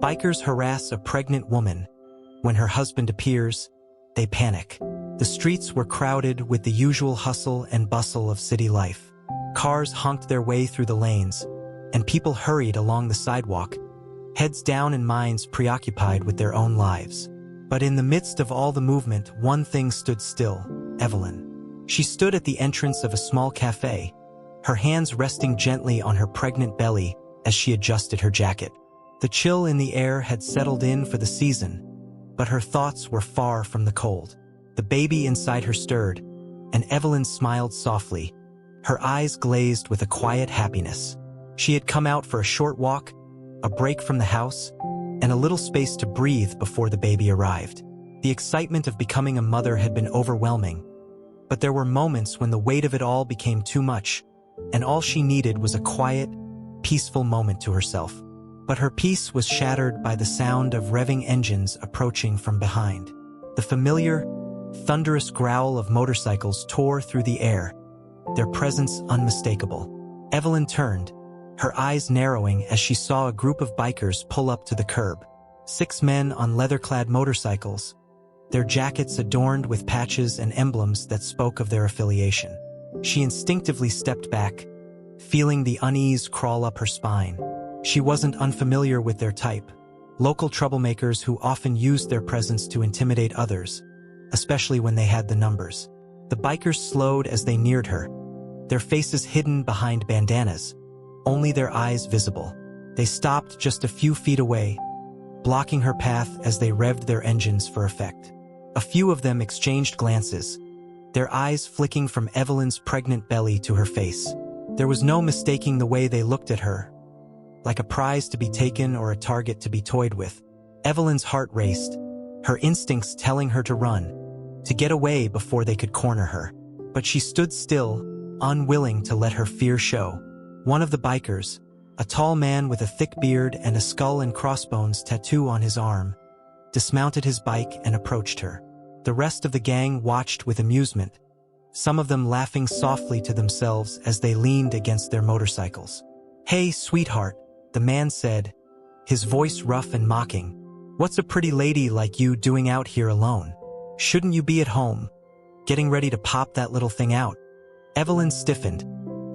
Bikers harass a pregnant woman. When her husband appears, they panic. The streets were crowded with the usual hustle and bustle of city life. Cars honked their way through the lanes, and people hurried along the sidewalk, heads down and minds preoccupied with their own lives. But in the midst of all the movement, one thing stood still: Evelyn. She stood at the entrance of a small cafe, her hands resting gently on her pregnant belly as she adjusted her jacket. The chill in the air had settled in for the season, but her thoughts were far from the cold. The baby inside her stirred, and Evelyn smiled softly, her eyes glazed with a quiet happiness. She had come out for a short walk, a break from the house, and a little space to breathe before the baby arrived. The excitement of becoming a mother had been overwhelming, but there were moments when the weight of it all became too much, and all she needed was a quiet, peaceful moment to herself. But her peace was shattered by the sound of revving engines approaching from behind. The familiar, thunderous growl of motorcycles tore through the air, their presence unmistakable. Evelyn turned, her eyes narrowing as she saw a group of bikers pull up to the curb. 6 men on leather-clad motorcycles, their jackets adorned with patches and emblems that spoke of their affiliation. She instinctively stepped back, feeling the unease crawl up her spine. She wasn't unfamiliar with their type, local troublemakers who often used their presence to intimidate others, especially when they had the numbers. The bikers slowed as they neared her, their faces hidden behind bandanas, only their eyes visible. They stopped just a few feet away, blocking her path as they revved their engines for effect. A few of them exchanged glances, their eyes flicking from Evelyn's pregnant belly to her face. There was no mistaking the way they looked at her, like a prize to be taken or a target to be toyed with. Evelyn's heart raced, her instincts telling her to run, to get away before they could corner her. But she stood still, unwilling to let her fear show. One of the bikers, a tall man with a thick beard and a skull and crossbones tattoo on his arm, dismounted his bike and approached her. The rest of the gang watched with amusement, some of them laughing softly to themselves as they leaned against their motorcycles. "Hey, sweetheart," the man said, his voice rough and mocking. "What's a pretty lady like you doing out here alone? Shouldn't you be at home, getting ready to pop that little thing out?" Evelyn stiffened,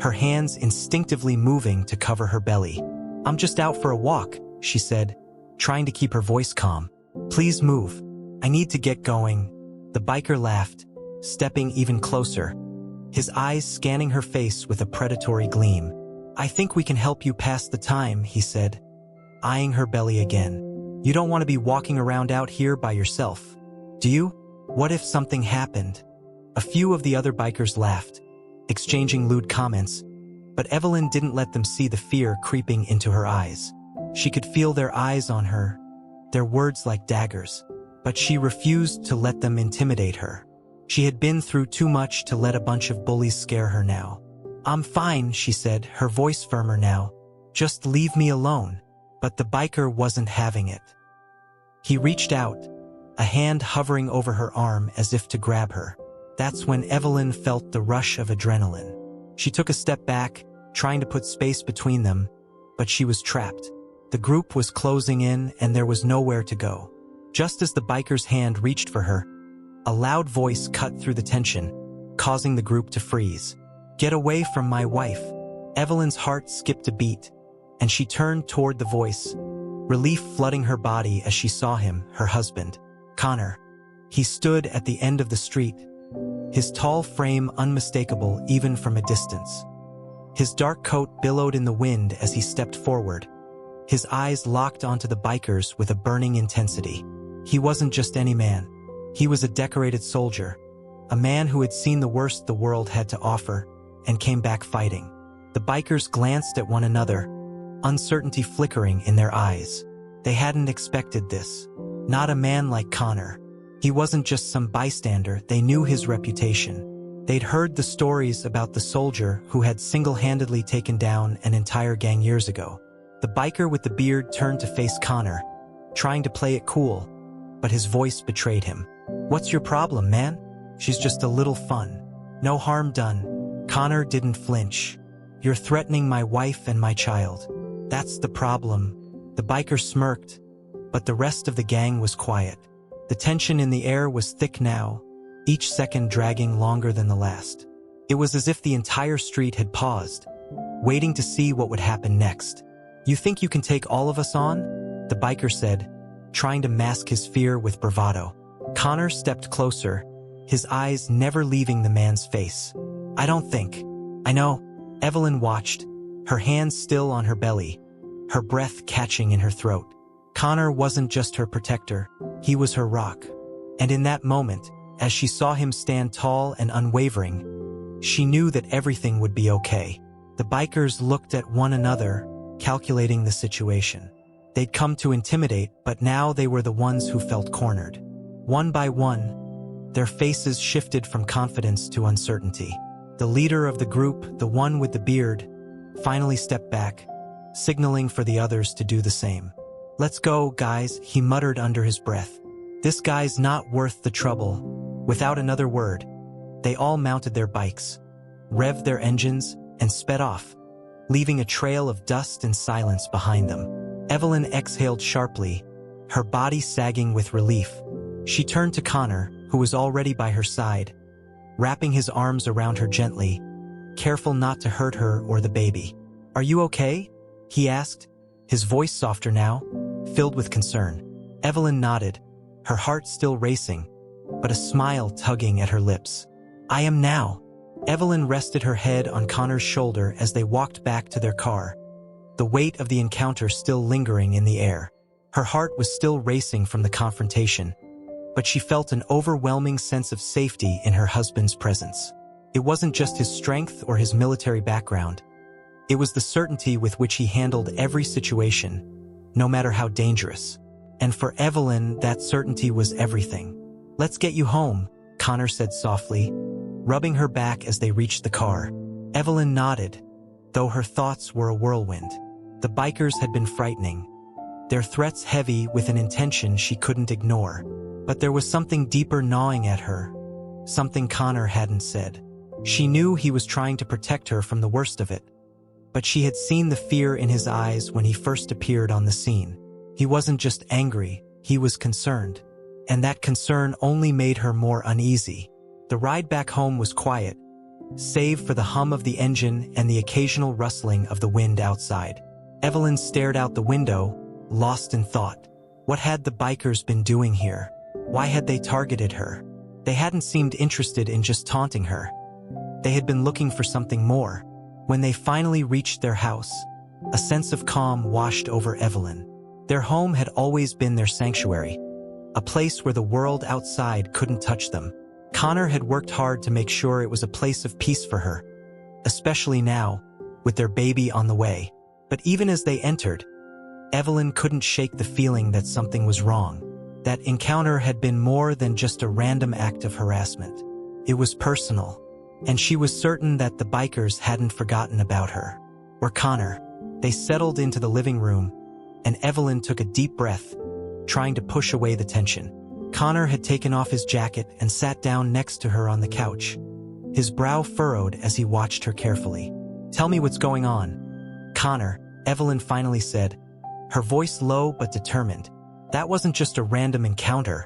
her hands instinctively moving to cover her belly. "I'm just out for a walk," she said, trying to keep her voice calm. "Please move. I need to get going." The biker laughed, stepping even closer, his eyes scanning her face with a predatory gleam. "I think we can help you pass the time," he said, eyeing her belly again. "You don't want to be walking around out here by yourself, do you? What if something happened?" A few of the other bikers laughed, exchanging lewd comments, but Evelyn didn't let them see the fear creeping into her eyes. She could feel their eyes on her, their words like daggers, but she refused to let them intimidate her. She had been through too much to let a bunch of bullies scare her now. "I'm fine," she said, her voice firmer now. "Just leave me alone." But the biker wasn't having it. He reached out, a hand hovering over her arm as if to grab her. That's when Evelyn felt the rush of adrenaline. She took a step back, trying to put space between them, but she was trapped. The group was closing in and there was nowhere to go. Just as the biker's hand reached for her, a loud voice cut through the tension, causing the group to freeze. "Get away from my wife." Evelyn's heart skipped a beat, and she turned toward the voice, relief flooding her body as she saw him, her husband, Connor. He stood at the end of the street, his tall frame unmistakable even from a distance. His dark coat billowed in the wind as he stepped forward, his eyes locked onto the bikers with a burning intensity. He wasn't just any man. He was a decorated soldier, a man who had seen the worst the world had to offer and came back fighting. The bikers glanced at one another, uncertainty flickering in their eyes. They hadn't expected this. Not a man like Connor. He wasn't just some bystander, they knew his reputation. They'd heard the stories about the soldier who had single-handedly taken down an entire gang years ago. The biker with the beard turned to face Connor, trying to play it cool, but his voice betrayed him. "What's your problem, man? She's just a little fun. No harm done." Connor didn't flinch. "You're threatening my wife and my child. That's the problem." The biker smirked, but the rest of the gang was quiet. The tension in the air was thick now, each second dragging longer than the last. It was as if the entire street had paused, waiting to see what would happen next. "You think you can take all of us on?" the biker said, trying to mask his fear with bravado. Connor stepped closer, his eyes never leaving the man's face. "I don't think." "I know." Evelyn watched, her hands still on her belly, her breath catching in her throat. Connor wasn't just her protector, he was her rock. And in that moment, as she saw him stand tall and unwavering, she knew that everything would be okay. The bikers looked at one another, calculating the situation. They'd come to intimidate, but now they were the ones who felt cornered. One by one, their faces shifted from confidence to uncertainty. The leader of the group, the one with the beard, finally stepped back, signaling for the others to do the same. "Let's go, guys," he muttered under his breath. "This guy's not worth the trouble." Without another word, they all mounted their bikes, revved their engines, and sped off, leaving a trail of dust and silence behind them. Evelyn exhaled sharply, her body sagging with relief. She turned to Connor, who was already by her side, wrapping his arms around her gently, careful not to hurt her or the baby. "Are you okay?" he asked, his voice softer now, filled with concern. Evelyn nodded, her heart still racing, but a smile tugging at her lips. "I am now." Evelyn rested her head on Connor's shoulder as they walked back to their car, the weight of the encounter still lingering in the air. Her heart was still racing from the confrontation, but she felt an overwhelming sense of safety in her husband's presence. It wasn't just his strength or his military background. It was the certainty with which he handled every situation, no matter how dangerous. And for Evelyn, that certainty was everything. "Let's get you home," Connor said softly, rubbing her back as they reached the car. Evelyn nodded, though her thoughts were a whirlwind. The bikers had been frightening, their threats heavy with an intention she couldn't ignore. But there was something deeper gnawing at her, something Connor hadn't said. She knew he was trying to protect her from the worst of it, but she had seen the fear in his eyes when he first appeared on the scene. He wasn't just angry, he was concerned. And that concern only made her more uneasy. The ride back home was quiet, save for the hum of the engine and the occasional rustling of the wind outside. Evelyn stared out the window, lost in thought. What had the bikers been doing here? Why had they targeted her? They hadn't seemed interested in just taunting her. They had been looking for something more. When they finally reached their house, a sense of calm washed over Evelyn. Their home had always been their sanctuary, a place where the world outside couldn't touch them. Connor had worked hard to make sure it was a place of peace for her, especially now, with their baby on the way. But even as they entered, Evelyn couldn't shake the feeling that something was wrong. That encounter had been more than just a random act of harassment. It was personal, and she was certain that the bikers hadn't forgotten about her or Connor. They settled into the living room, and Evelyn took a deep breath, trying to push away the tension. Connor had taken off his jacket and sat down next to her on the couch, his brow furrowed as he watched her carefully. "Tell me what's going on." "Connor," Evelyn finally said, her voice low but determined. "That wasn't just a random encounter,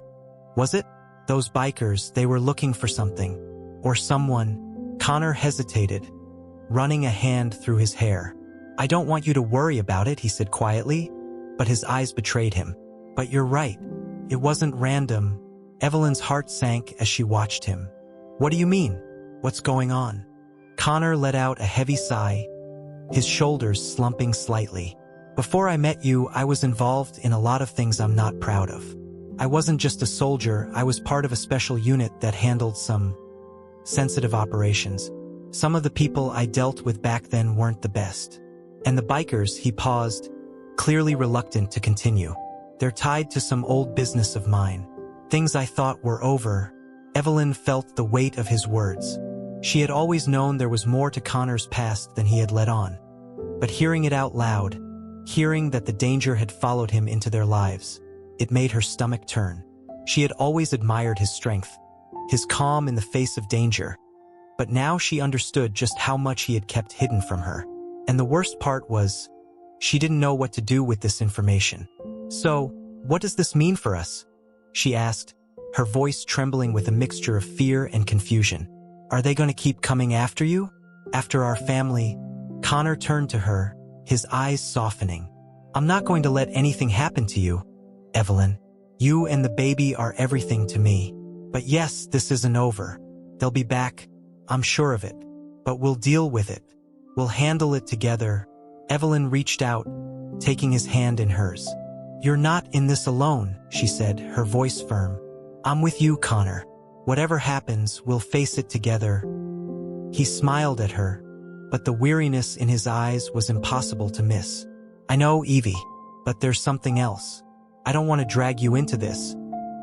was it? Those bikers, they were looking for something. Or someone." Connor hesitated, running a hand through his hair. "I don't want you to worry about it," he said quietly, but his eyes betrayed him. "But you're right. It wasn't random." Evelyn's heart sank as she watched him. "What do you mean? What's going on?" Connor let out a heavy sigh, his shoulders slumping slightly. "Before I met you, I was involved in a lot of things I'm not proud of. I wasn't just a soldier, I was part of a special unit that handled some sensitive operations. Some of the people I dealt with back then weren't the best. And the bikers," he paused, clearly reluctant to continue. "They're tied to some old business of mine. Things I thought were over." Evelyn felt the weight of his words. She had always known there was more to Connor's past than he had let on. But hearing it out loud, hearing that the danger had followed him into their lives, it made her stomach turn. She had always admired his strength, his calm in the face of danger. But now she understood just how much he had kept hidden from her. And the worst part was, she didn't know what to do with this information. So, What does this mean for us? She asked, her voice trembling with a mixture of fear and confusion. Are they going to keep coming after you? After our family? Connor turned to her, his eyes softening. I'm not going to let anything happen to you, Evelyn. You and the baby are everything to me. But yes, this isn't over. They'll be back, I'm sure of it. But we'll deal with it. We'll handle it together. Evelyn reached out, taking his hand in hers. You're not in this alone, she said, her voice firm. I'm with you, Connor. Whatever happens, we'll face it together. He smiled at her, but the weariness in his eyes was impossible to miss. I know, Evie, but there's something else. I don't want to drag you into this,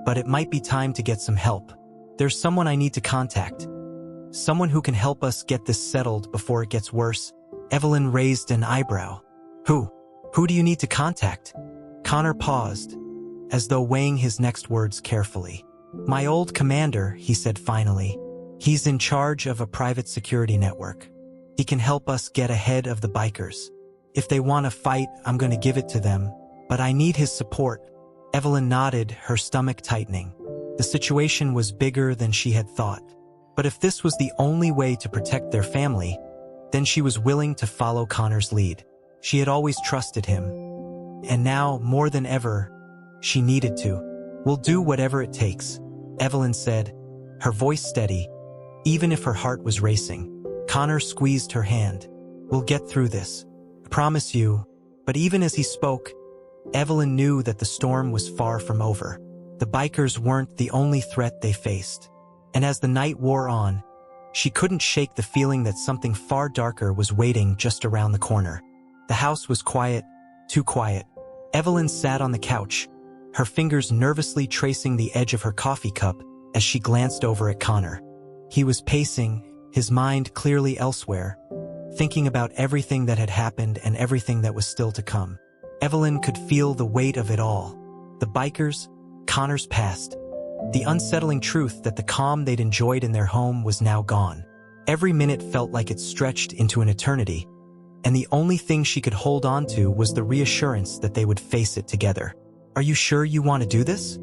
but it might be time to get some help. There's someone I need to contact. Someone who can help us get this settled before it gets worse. Evelyn raised an eyebrow. Who? Who do you need to contact? Connor paused, as though weighing his next words carefully. My old commander, he said finally. He's in charge of a private security network. He can help us get ahead of the bikers. If they want to fight, I'm going to give it to them, but I need his support. Evelyn nodded, her stomach tightening. The situation was bigger than she had thought. But if this was the only way to protect their family, then she was willing to follow Connor's lead. She had always trusted him. And now, more than ever, she needed to. We'll do whatever it takes, Evelyn said, her voice steady, even if her heart was racing. Connor squeezed her hand. We'll get through this. I promise you. But even as he spoke, Evelyn knew that the storm was far from over. The bikers weren't the only threat they faced. And as the night wore on, she couldn't shake the feeling that something far darker was waiting just around the corner. The house was quiet, too quiet. Evelyn sat on the couch, her fingers nervously tracing the edge of her coffee cup as she glanced over at Connor. He was pacing, his mind clearly elsewhere, thinking about everything that had happened and everything that was still to come. Evelyn could feel the weight of it all. The bikers, Connor's past, the unsettling truth that the calm they'd enjoyed in their home was now gone. Every minute felt like it stretched into an eternity, and the only thing she could hold on to was the reassurance that they would face it together. Are you sure you want to do this?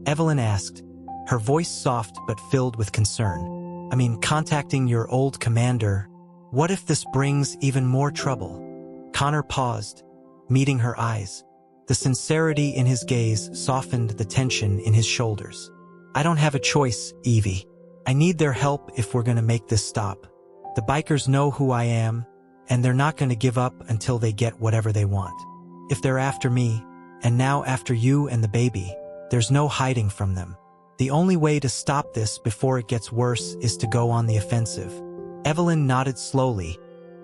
Evelyn asked, her voice soft but filled with concern. I mean, contacting your old commander, what if this brings even more trouble? Connor paused, meeting her eyes. The sincerity in his gaze softened the tension in his shoulders. I don't have a choice, Evie. I need their help if we're going to make this stop. The bikers know who I am, and they're not going to give up until they get whatever they want. If they're after me, and now after you and the baby, there's no hiding from them. The only way to stop this before it gets worse is to go on the offensive. Evelyn nodded slowly,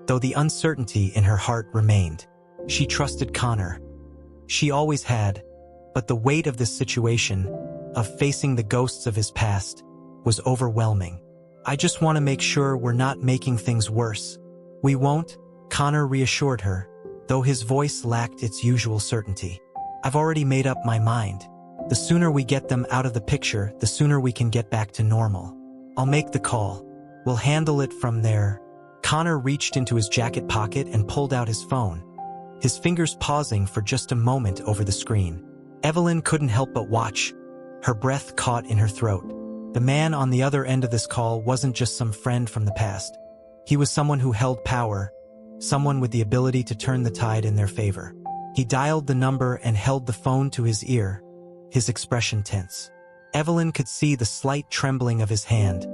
though the uncertainty in her heart remained. She trusted Connor. She always had, but the weight of this situation, of facing the ghosts of his past, was overwhelming. I just want to make sure we're not making things worse. We won't, Connor reassured her, though his voice lacked its usual certainty. I've already made up my mind. The sooner we get them out of the picture, the sooner we can get back to normal. I'll make the call. We'll handle it from there. Connor reached into his jacket pocket and pulled out his phone, his fingers pausing for just a moment over the screen. Evelyn couldn't help but watch, her breath caught in her throat. The man on the other end of this call wasn't just some friend from the past. He was someone who held power, someone with the ability to turn the tide in their favor. He dialed the number and held the phone to his ear, his expression tense. Evelyn could see the slight trembling of his hand,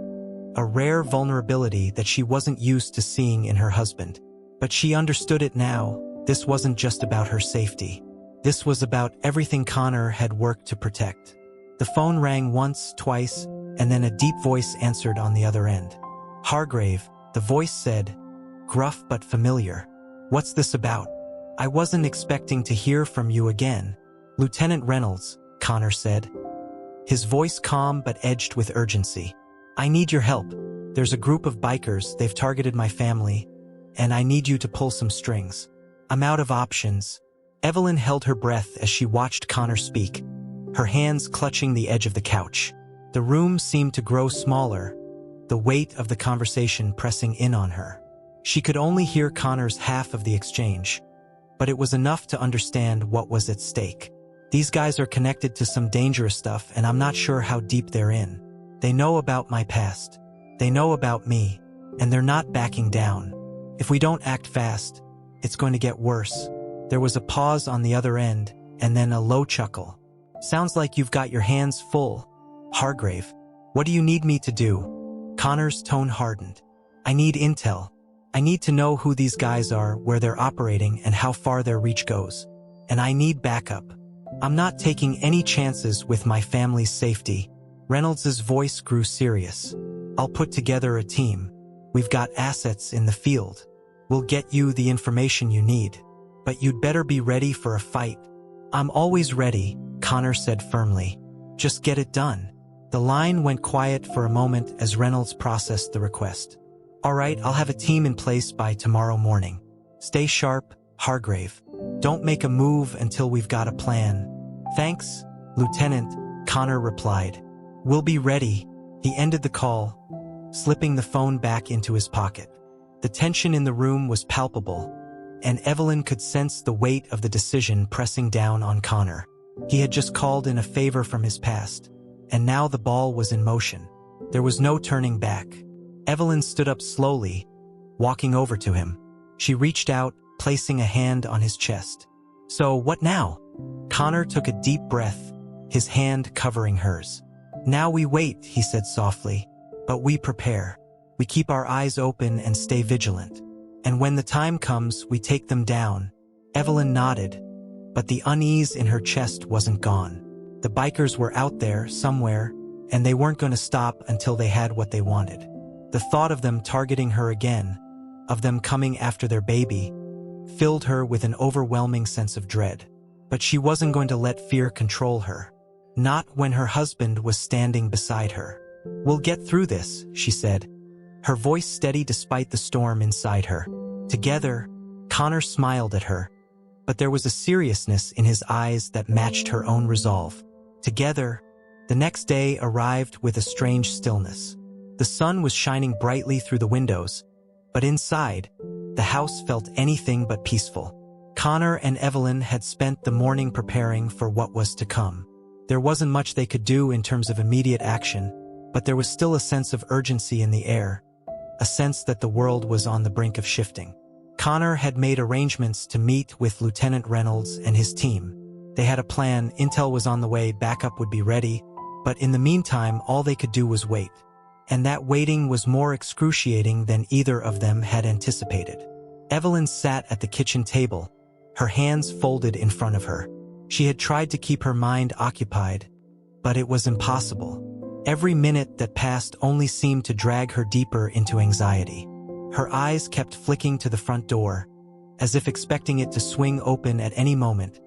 a rare vulnerability that she wasn't used to seeing in her husband. But she understood it now. This wasn't just about her safety. This was about everything Connor had worked to protect. The phone rang once, twice, and then a deep voice answered on the other end. Hargrave, the voice said, gruff but familiar. What's this about? I wasn't expecting to hear from you again. Lieutenant Reynolds, Connor said, his voice calm but edged with urgency. I need your help. There's a group of bikers, they've targeted my family, and I need you to pull some strings. I'm out of options. Evelyn held her breath as she watched Connor speak, her hands clutching the edge of the couch. The room seemed to grow smaller, the weight of the conversation pressing in on her. She could only hear Connor's half of the exchange, but it was enough to understand what was at stake. These guys are connected to some dangerous stuff and I'm not sure how deep they're in. They know about my past. They know about me. And they're not backing down. If we don't act fast, it's going to get worse." There was a pause on the other end, and then a low chuckle. "Sounds like you've got your hands full, Hargrave. What do you need me to do?" Connor's tone hardened. "I need intel. I need to know who these guys are, where they're operating, and how far their reach goes. And I need backup. I'm not taking any chances with my family's safety." Reynolds's voice grew serious. "I'll put together a team. We've got assets in the field. We'll get you the information you need. But you'd better be ready for a fight." "I'm always ready," Connor said firmly. "Just get it done." The line went quiet for a moment as Reynolds processed the request. "All right, I'll have a team in place by tomorrow morning. Stay sharp, Hargrave. Don't make a move until we've got a plan." "Thanks, Lieutenant," Connor replied. "We'll be ready." He ended the call, slipping the phone back into his pocket. The tension in the room was palpable, and Evelyn could sense the weight of the decision pressing down on Connor. He had just called in a favor from his past, and now the ball was in motion. There was no turning back. Evelyn stood up slowly, walking over to him. She reached out, placing a hand on his chest. "So what now?" Connor took a deep breath, his hand covering hers. "Now we wait," he said softly, "but we prepare. We keep our eyes open and stay vigilant. And when the time comes, we take them down." Evelyn nodded, but the unease in her chest wasn't gone. The bikers were out there somewhere, and they weren't going to stop until they had what they wanted. The thought of them targeting her again, of them coming after their baby, filled her with an overwhelming sense of dread. But she wasn't going to let fear control her. Not when her husband was standing beside her. "We'll get through this," she said, her voice steady despite the storm inside her. Together, Connor smiled at her, but there was a seriousness in his eyes that matched her own resolve. Together, the next day arrived with a strange stillness. The sun was shining brightly through the windows, but inside, the house felt anything but peaceful. Connor and Evelyn had spent the morning preparing for what was to come. There wasn't much they could do in terms of immediate action, but there was still a sense of urgency in the air, a sense that the world was on the brink of shifting. Connor had made arrangements to meet with Lieutenant Reynolds and his team. They had a plan, intel was on the way, backup would be ready, but in the meantime all they could do was wait. And that waiting was more excruciating than either of them had anticipated. Evelyn sat at the kitchen table, her hands folded in front of her. She had tried to keep her mind occupied, but it was impossible. Every minute that passed only seemed to drag her deeper into anxiety. Her eyes kept flicking to the front door, as if expecting it to swing open at any moment,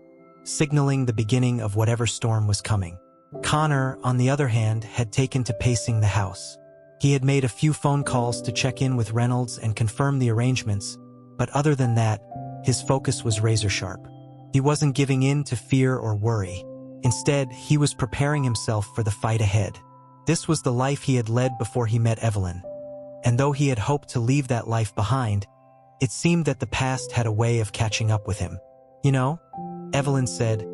signaling the beginning of whatever storm was coming. Connor, on the other hand, had taken to pacing the house. He had made a few phone calls to check in with Reynolds and confirm the arrangements, but other than that, his focus was razor-sharp. He wasn't giving in to fear or worry. Instead, he was preparing himself for the fight ahead. This was the life he had led before he met Evelyn. And though he had hoped to leave that life behind, it seemed that the past had a way of catching up with him. "You know," Evelyn said,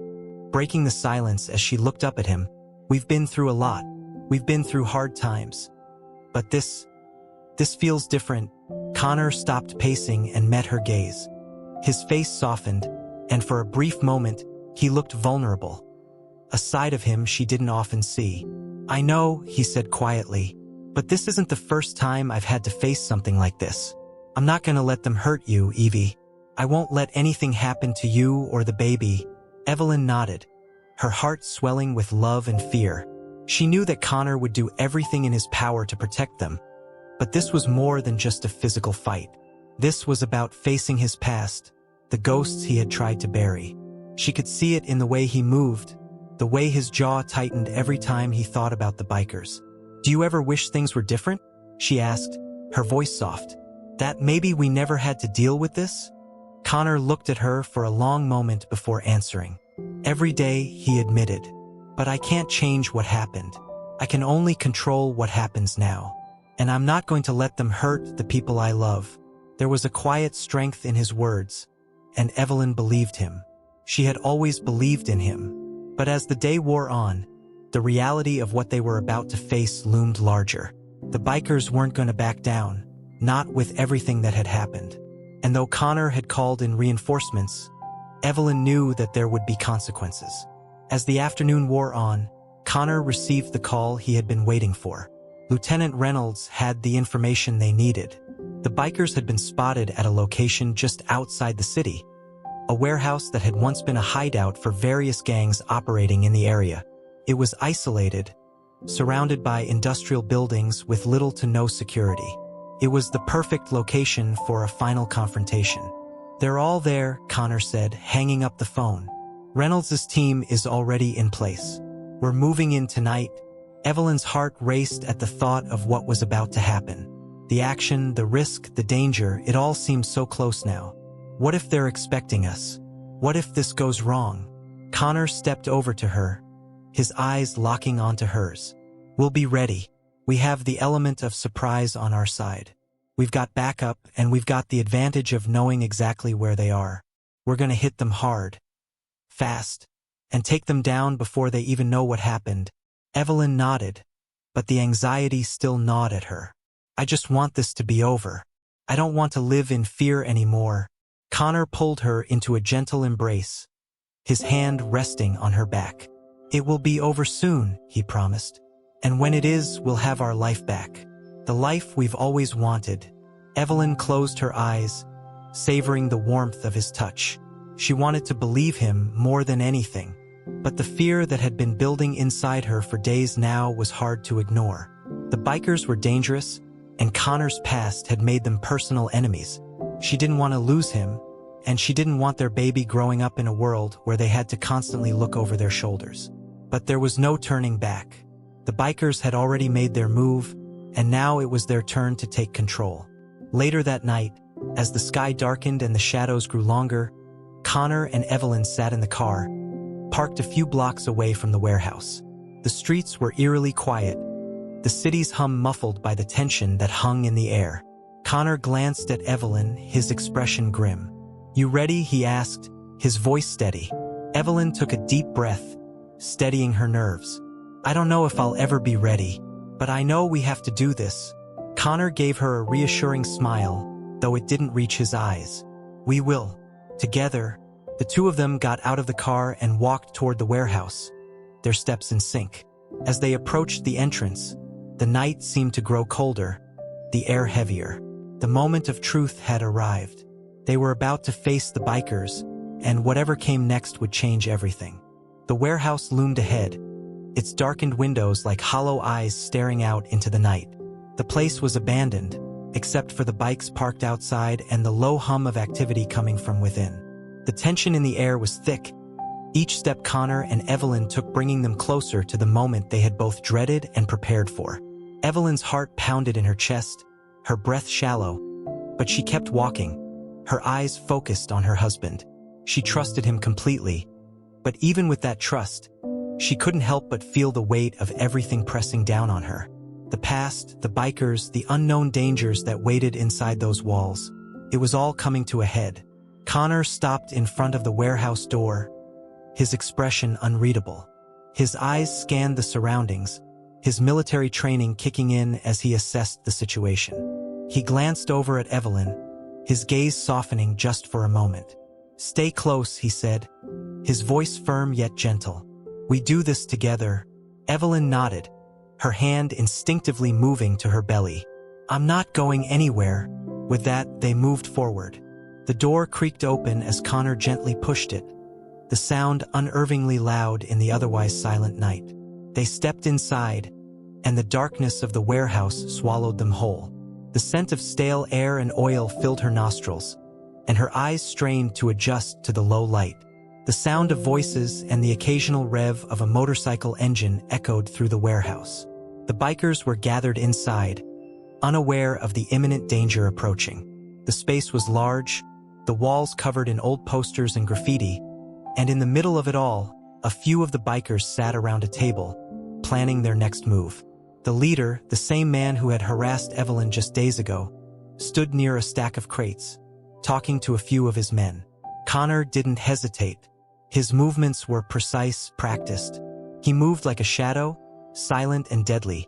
breaking the silence as she looked up at him, "we've been through a lot. We've been through hard times. But this feels different." Connor stopped pacing and met her gaze. His face softened, and for a brief moment, he looked vulnerable. A side of him she didn't often see. "I know," he said quietly, "but this isn't the first time I've had to face something like this. I'm not gonna let them hurt you, Evie. I won't let anything happen to you or the baby." Evelyn nodded, her heart swelling with love and fear. She knew that Connor would do everything in his power to protect them. But this was more than just a physical fight. This was about facing his past, the ghosts he had tried to bury. She could see it in the way he moved, the way his jaw tightened every time he thought about the bikers. "Do you ever wish things were different?" she asked, her voice soft. "That maybe we never had to deal with this?" Connor looked at her for a long moment before answering. "Every day," he admitted, "but I can't change what happened. I can only control what happens now. And I'm not going to let them hurt the people I love." There was a quiet strength in his words, and Evelyn believed him. She had always believed in him. But as the day wore on, the reality of what they were about to face loomed larger. The bikers weren't going to back down, not with everything that had happened. And though Connor had called in reinforcements, Evelyn knew that there would be consequences. As the afternoon wore on, Connor received the call he had been waiting for. Lieutenant Reynolds had the information they needed. The bikers had been spotted at a location just outside the city, a warehouse that had once been a hideout for various gangs operating in the area. It was isolated, surrounded by industrial buildings with little to no security. It was the perfect location for a final confrontation. "They're all there," Connor said, hanging up the phone. "Reynolds' team is already in place. We're moving in tonight." Evelyn's heart raced at the thought of what was about to happen. The action, the risk, the danger, it all seemed so close now. What if they're expecting us? What if this goes wrong? Connor stepped over to her, his eyes locking onto hers. "We'll be ready. We have the element of surprise on our side. We've got backup, and we've got the advantage of knowing exactly where they are. We're gonna hit them hard, fast, and take them down before they even know what happened." Evelyn nodded, but the anxiety still gnawed at her. "I just want this to be over. I don't want to live in fear anymore." Connor pulled her into a gentle embrace, his hand resting on her back. "It will be over soon," he promised. "And when it is, we'll have our life back. The life we've always wanted." Evelyn closed her eyes, savoring the warmth of his touch. She wanted to believe him more than anything, but the fear that had been building inside her for days now was hard to ignore. The bikers were dangerous, and Connor's past had made them personal enemies. She didn't want to lose him, and she didn't want their baby growing up in a world where they had to constantly look over their shoulders. But there was no turning back. The bikers had already made their move, and now it was their turn to take control. Later that night, as the sky darkened and the shadows grew longer, Connor and Evelyn sat in the car, parked a few blocks away from the warehouse. The streets were eerily quiet, the city's hum muffled by the tension that hung in the air. Connor glanced at Evelyn, his expression grim. "You ready?" he asked, his voice steady. Evelyn took a deep breath, steadying her nerves. "I don't know if I'll ever be ready, but I know we have to do this." Connor gave her a reassuring smile, though it didn't reach his eyes. "We will." Together, the two of them got out of the car and walked toward the warehouse, their steps in sync. As they approached the entrance, the night seemed to grow colder, the air heavier. The moment of truth had arrived. They were about to face the bikers, and whatever came next would change everything. The warehouse loomed ahead, its darkened windows like hollow eyes staring out into the night. The place was abandoned, except for the bikes parked outside and the low hum of activity coming from within. The tension in the air was thick, each step Connor and Evelyn took bringing them closer to the moment they had both dreaded and prepared for. Evelyn's heart pounded in her chest, her breath shallow, but she kept walking, her eyes focused on her husband. She trusted him completely, but even with that trust, she couldn't help but feel the weight of everything pressing down on her. The past, the bikers, the unknown dangers that waited inside those walls. It was all coming to a head. Connor stopped in front of the warehouse door, his expression unreadable. His eyes scanned the surroundings, his military training kicking in as he assessed the situation. He glanced over at Evelyn, his gaze softening just for a moment. "Stay close," he said, his voice firm yet gentle. "We do this together." Evelyn nodded, her hand instinctively moving to her belly. "I'm not going anywhere." With that, they moved forward. The door creaked open as Connor gently pushed it, the sound unnervingly loud in the otherwise silent night. They stepped inside, and the darkness of the warehouse swallowed them whole. The scent of stale air and oil filled her nostrils, and her eyes strained to adjust to the low light. The sound of voices and the occasional rev of a motorcycle engine echoed through the warehouse. The bikers were gathered inside, unaware of the imminent danger approaching. The space was large, the walls covered in old posters and graffiti, and in the middle of it all, a few of the bikers sat around a table, planning their next move. The leader, the same man who had harassed Evelyn just days ago, stood near a stack of crates, talking to a few of his men. Connor didn't hesitate. His movements were precise, practiced. He moved like a shadow, silent and deadly,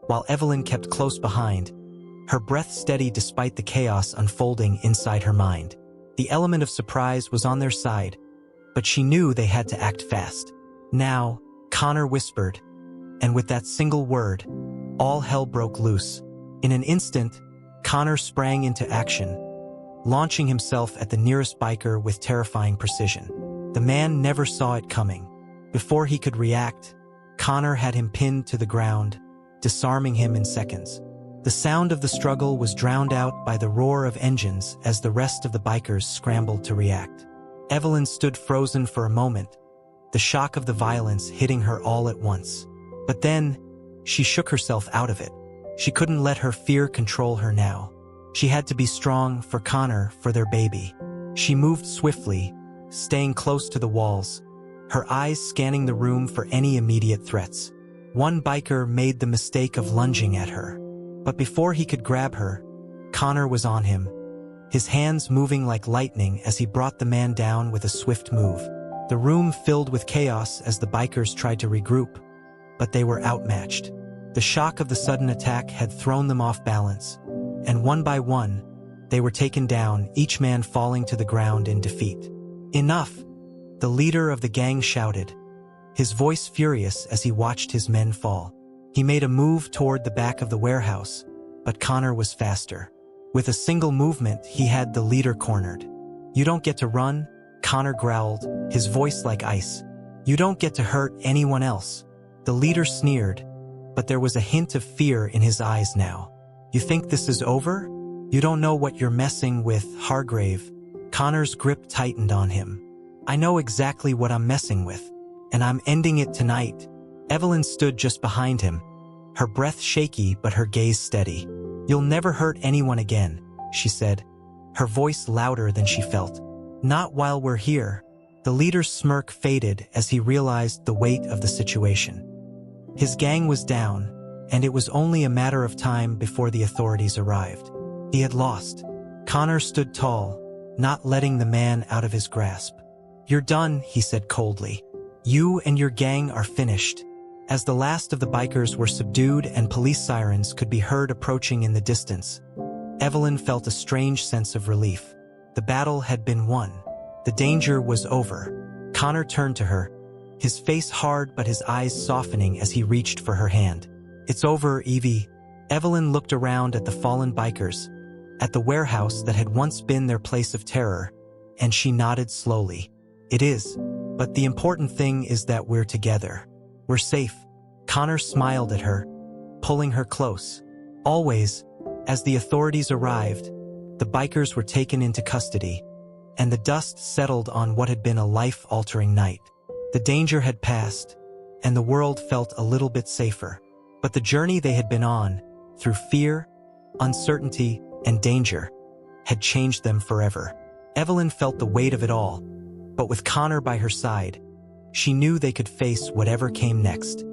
while Evelyn kept close behind, her breath steady despite the chaos unfolding inside her mind. The element of surprise was on their side, but she knew they had to act fast. "Now," Connor whispered, and with that single word, all hell broke loose. In an instant, Connor sprang into action, launching himself at the nearest biker with terrifying precision. The man never saw it coming. Before he could react, Connor had him pinned to the ground, disarming him in seconds. The sound of the struggle was drowned out by the roar of engines as the rest of the bikers scrambled to react. Evelyn stood frozen for a moment, the shock of the violence hitting her all at once. But then, she shook herself out of it. She couldn't let her fear control her now. She had to be strong for Connor, for their baby. She moved swiftly, staying close to the walls, her eyes scanning the room for any immediate threats. One biker made the mistake of lunging at her. But before he could grab her, Connor was on him, his hands moving like lightning as he brought the man down with a swift move. The room filled with chaos as the bikers tried to regroup, but they were outmatched. The shock of the sudden attack had thrown them off balance, and one by one, they were taken down, each man falling to the ground in defeat. "Enough!" the leader of the gang shouted, his voice furious as he watched his men fall. He made a move toward the back of the warehouse, but Connor was faster. With a single movement, he had the leader cornered. "You don't get to run," Connor growled, his voice like ice. "You don't get to hurt anyone else." The leader sneered, but there was a hint of fear in his eyes now. "You think this is over? You don't know what you're messing with, Hargrave." Connor's grip tightened on him. "I know exactly what I'm messing with, and I'm ending it tonight." Evelyn stood just behind him, her breath shaky but her gaze steady. "You'll never hurt anyone again," she said, her voice louder than she felt. "Not while we're here." The leader's smirk faded as he realized the weight of the situation. His gang was down, and it was only a matter of time before the authorities arrived. He had lost. Connor stood tall, not letting the man out of his grasp. "You're done," he said coldly. "You and your gang are finished." As the last of the bikers were subdued and police sirens could be heard approaching in the distance, Evelyn felt a strange sense of relief. The battle had been won. The danger was over. Connor turned to her, his face hard but his eyes softening as he reached for her hand. "It's over, Evie." Evelyn looked around at the fallen bikers, at the warehouse that had once been their place of terror, and she nodded slowly. "It is, but the important thing is that we're together. We're safe." Connor smiled at her, pulling her close. Always, as the authorities arrived, the bikers were taken into custody, and the dust settled on what had been a life-altering night. The danger had passed, and the world felt a little bit safer. But the journey they had been on, through fear, uncertainty, and danger, had changed them forever. Evelyn felt the weight of it all, but with Connor by her side, she knew they could face whatever came next.